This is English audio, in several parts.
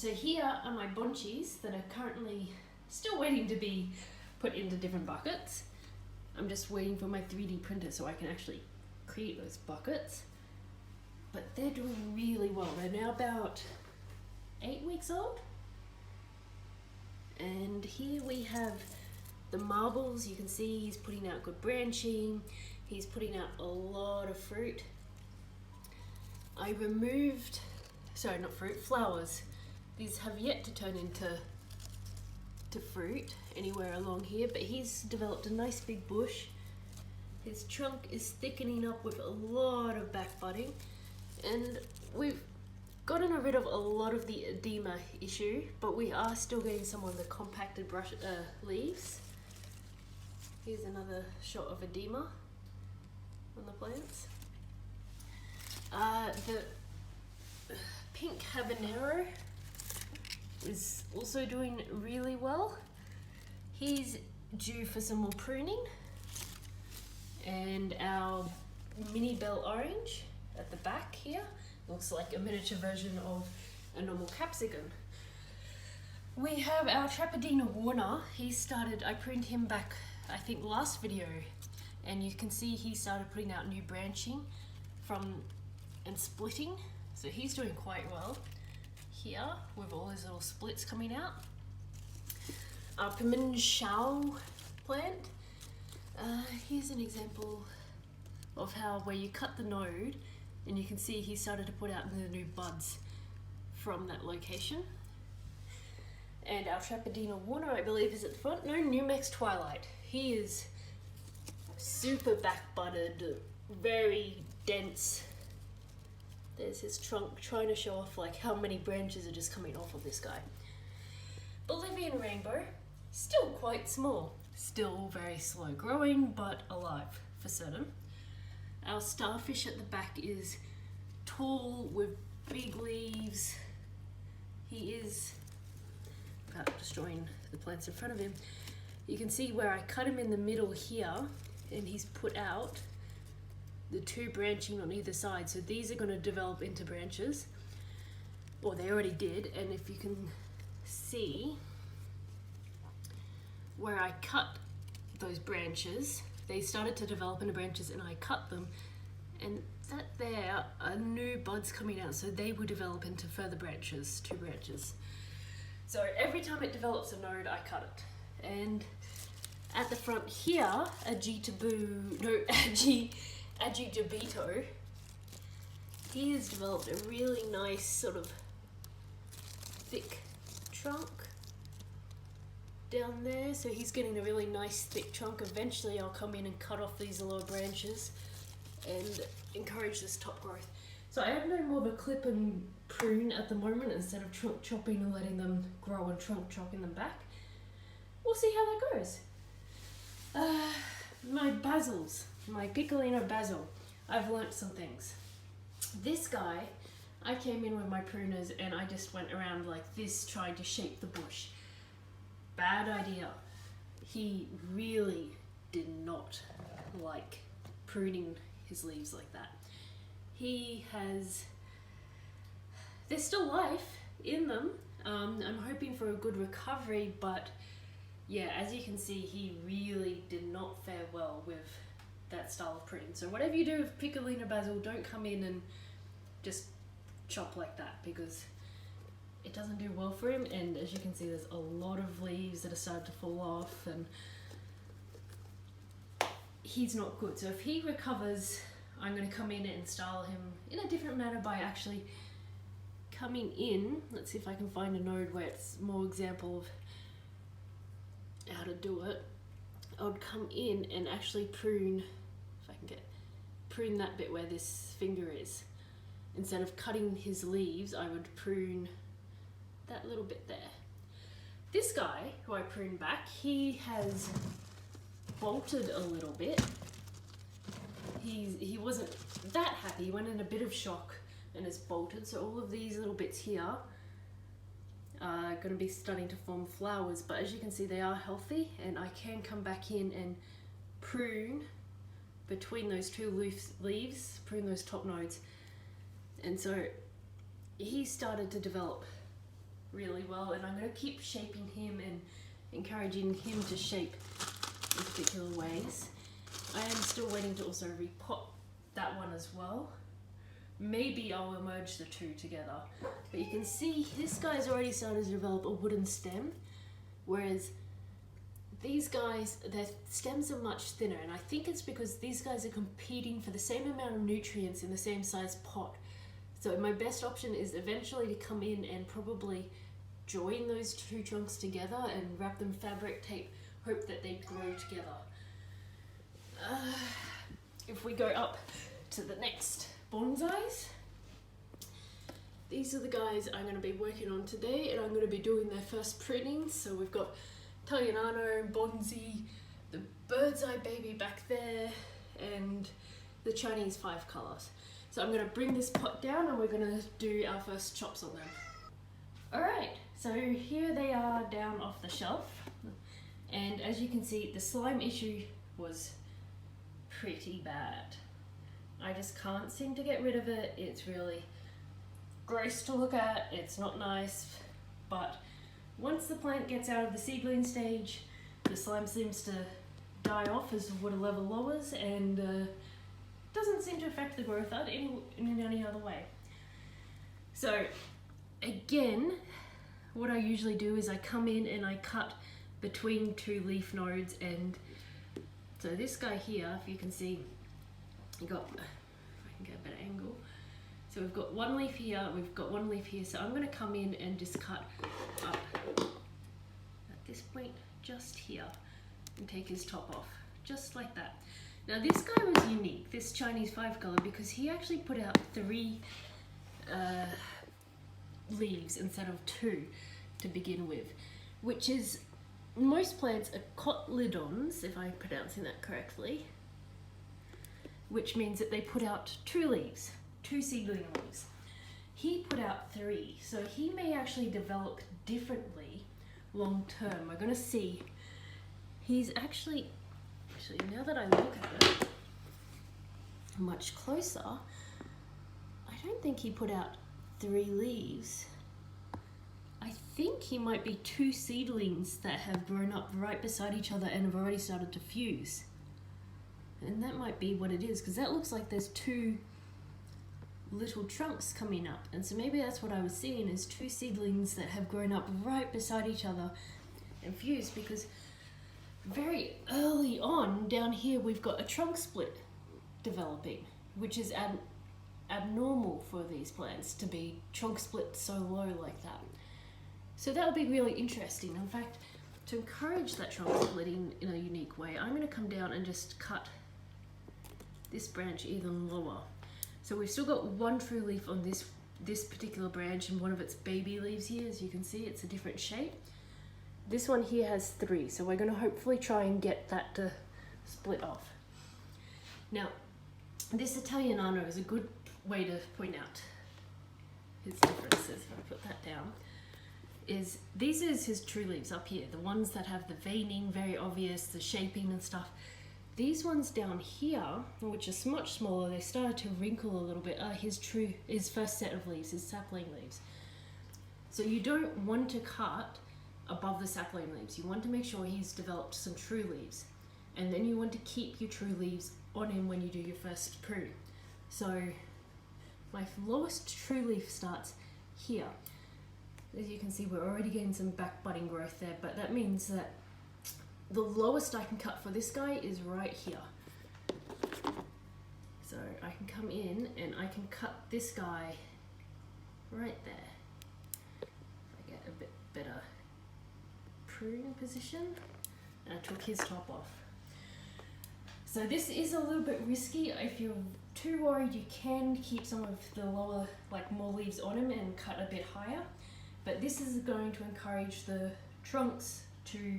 So here are my bunchies that are currently still waiting to be put into different buckets. I'm just waiting for my 3D printer so I can actually create those buckets. But they're doing really well. They're now about 8 weeks old. And here we have the marbles. You can see he's putting out good branching. He's putting out a lot of fruit. I removed, sorry, not fruit, flowers. These have yet to turn into fruit anywhere along here, but he's developed a nice big bush. His trunk is thickening up with a lot of back budding, and we've gotten rid of a lot of the edema issue, but we are still getting some of the compacted leaves. Here's another shot of edema on the plants. The pink habanero is also doing really well. He's due for some more pruning. And our mini bell orange at the back here looks like a miniature version of a normal capsicum. We have our Trappedina Warner. He started, I pruned him back I think last video, and you can see he started putting out new branching and splitting, so he's doing quite well here with all his little splits coming out. Our Pimmin Shao plant, here's an example of how where you cut the node and you can see he started to put out the new buds from that location. And our Trappedina Warner, I believe, is at the front. No, Numex Twilight. He is super back budded, very dense. There's his trunk trying to show off like how many branches are just coming off of this guy. Bolivian Rainbow, still quite small. Still very slow growing, but alive for certain. Our Starfish at the back is tall with big leaves. He is destroying the plants in front of him. You can see where I cut him in the middle here, and he's put out the two branching on either side. So these are going to develop into branches, or they already did. And if you can see where I cut those branches, they started to develop into branches and I cut them, and that there are new buds coming out, so they will develop into further branches, 2 branches. So every time it develops a node, I cut it. And at the front here, Agitobito, he has developed a really nice sort of thick trunk down there. So he's getting a really nice thick trunk. Eventually I'll come in and cut off these lower branches and encourage this top growth. So I have no more of a clip and prune at the moment instead of trunk chopping and letting them grow and trunk chopping them back. We'll see how that goes. My basils, my Piccolino basil, I've learnt some things. This guy, I came in with my pruners and I just went around like this trying to shape the bush. Bad idea. He really did not like pruning his leaves like that. There's still life in them. I'm hoping for a good recovery, but yeah, as you can see, he really did not fare well with that style of pruning. So whatever you do with Piccolino basil, don't come in and just chop like that, because it doesn't do well for him. And as you can see, there's a lot of leaves that are starting to fall off, and he's not good. So if he recovers, I'm going to come in and style him in a different manner by actually coming in. Let's see if I can find a node where it's more example of how to do it. I would come in and actually prune, if I can prune that bit where this finger is. Instead of cutting his leaves, I would prune that little bit there. This guy, who I pruned back, he has bolted a little bit. He wasn't that happy. He went in a bit of shock and has bolted. So all of these little bits here are going to be starting to form flowers. But as you can see, they are healthy, and I can come back in and prune between those two leaves, prune those top nodes. And so he started to develop really well, and I'm going to keep shaping him and encouraging him to shape in particular ways. I am still waiting to also repot that one as well. Maybe I'll merge the two together. But you can see this guy's already started to develop a wooden stem, whereas these guys, their stems are much thinner, and I think it's because these guys are competing for the same amount of nutrients in the same size pot. So my best option is eventually to come in and probably join those two trunks together and wrap them fabric tape, hope that they grow together. If we go up to the next bonsais, these are the guys I'm going to be working on today, and I'm going to be doing their first prunings. So we've got Italianano, Bonzi, the Bird's Eye Baby back there, and the Chinese 5 colours. So I'm going to bring this pot down and we're going to do our first chops on them. Alright, so here they are down off the shelf, and as you can see, the slime issue was pretty bad. I just can't seem to get rid of it. It's really gross to look at, it's not nice, but once the plant gets out of the seedling stage, the slime seems to die off as the water level lowers, and doesn't seem to affect the growth in any other way. So again, what I usually do is I come in and I cut between two leaf nodes, and so this guy here, if you can see, you got, if I can get a better angle, so we've got one leaf here, we've got one leaf here, so I'm going to come in and just cut up at this point just here and take his top off, just like that. Now this guy was unique, this Chinese 5 color, because he actually put out 3 leaves instead of 2 to begin with, which is, most plants are cotyledons, if I'm pronouncing that correctly, which means that they put out 2 leaves, 2 seedling leaves. He put out 3, so he may actually develop differently long term. We're going to see. He's actually, now that I look at it much closer, I don't think he put out 3 leaves. I think he might be 2 seedlings that have grown up right beside each other and have already started to fuse. And that might be what it is, because that looks like there's 2 little trunks coming up. And so maybe that's what I was seeing, is 2 seedlings that have grown up right beside each other and fused, because very early on down here we've got a trunk split developing, which is abnormal for these plants to be trunk split so low like that. So that'll be really interesting. In fact, to encourage that trunk splitting in a unique way, I'm going to come down and just cut this branch even lower. So we've still got 1 true leaf on this particular branch, and one of its baby leaves here, as you can see, it's a different shape. This one here has 3, so we're going to hopefully try and get that to split off. Now, this Italianano is a good way to point out his differences. If I put that down, these is his true leaves up here, the ones that have the veining, very obvious, the shaping and stuff. These ones down here, which are much smaller, they started to wrinkle a little bit, are his first set of leaves, his sapling leaves. So you don't want to cut above the sapling leaves. You want to make sure he's developed some true leaves, and then you want to keep your true leaves on him when you do your first prune. So my lowest true leaf starts here. As you can see, we're already getting some back budding growth there, but that means that the lowest I can cut for this guy is right here. So I can come in and I can cut this guy right there. If I get a bit better pruning position, and I took his top off. So this is a little bit risky. If you're too worried, you can keep some of the lower, like more leaves on him and cut a bit higher. But this is going to encourage the trunks to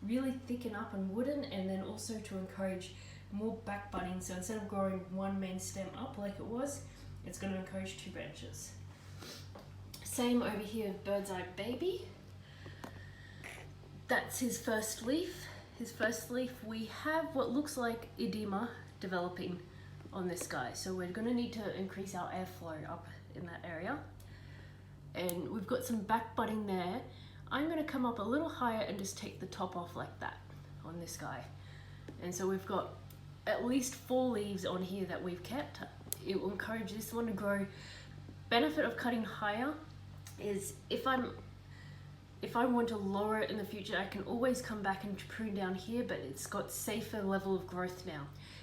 really thicken up and wooden, and then also to encourage more back budding. So instead of growing 1 main stem up like it was, it's going to encourage 2 branches. Same over here, Bird's Eye Baby. That's his first leaf. His first leaf, we have what looks like edema developing on this guy. So we're going to need to increase our airflow up in that area. and we've got some back budding there. I'm going to come up a little higher and just take the top off like that on this guy. And so we've got at least 4 leaves on here that we've kept. It will encourage this one to grow. Benefit of cutting higher is if I want to lower it in the future, I can always come back and prune down here, but it's got safer level of growth now.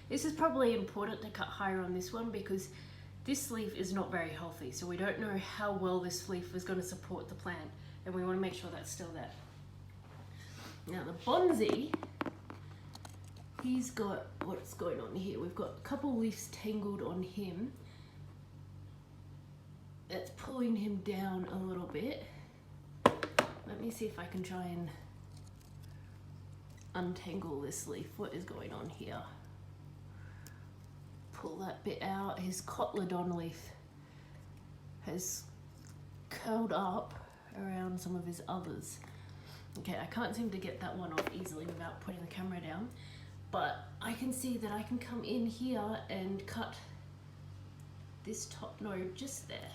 This is probably important to cut higher on this one because this leaf is not very healthy, so we don't know how well this leaf is going to support the plant, and we want to make sure that's still there. Now the bonsai, he's got, what's going on here? We've got a couple leaves tangled on him. That's pulling him down a little bit. Let me see if I can try and untangle this leaf. What is going on here? Pull that bit out. His cotyledon leaf has curled up around some of his others. Okay, I can't seem to get that one off easily without putting the camera down, but I can see that I can come in here and cut this top node just there.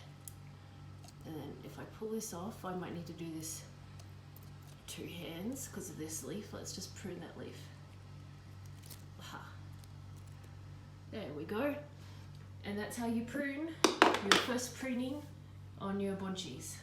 And then if I pull this off, I might need to do this 2 hands because of this leaf. Let's just prune that leaf. Aha. There we go. And that's how you prune your first pruning on your bunchies.